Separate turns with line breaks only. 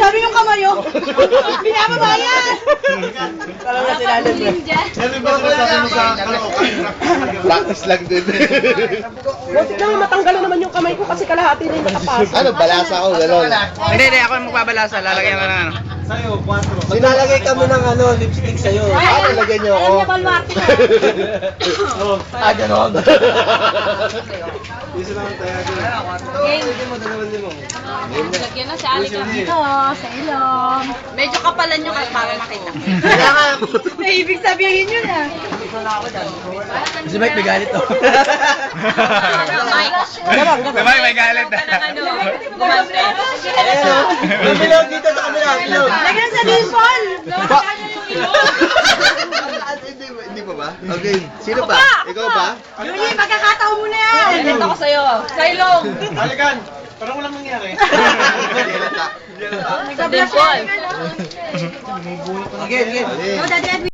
dami yung kamay, oh. Binababa yan. Alam na sinalim mo.
Ano ba sinasabi mo sa Caloocan?
Practice lang din.
Huwag na, matanggalan naman yung kamay ko kasi kalahati na yung nakapasok.
Ano, balasa ako, gano'n.
Hindi, ako yung magbabalasa. Lalagyan ko ng ano.
Sa'yo, 4.
Sinalagay kami ng ano, lipstick sa'yo. Ah, nalagyan niyo ako.
Alam niya, Balmarte na.
Ah, gano'n.
Isa lang tayo.
Lagyan na si Alika.
Dito, sa ilong.
Medyo kapalan nyo para makita.
May ibig sabihin yun, ah.
Si Mike may galit to.
Diba, may galit na.
May bilog dito sa kabila. Bilog.
Lagyan sa baseball.
Hindi pa ba? Okay. Sino ba? Ikaw ba?
Julie, magkakataon mo na yan.
Ito ko sa'yo. Sa ilong.
Alikan, parang walang nangyari.
Sa dimple.
Again, again.
Oh, Daddy Edwin.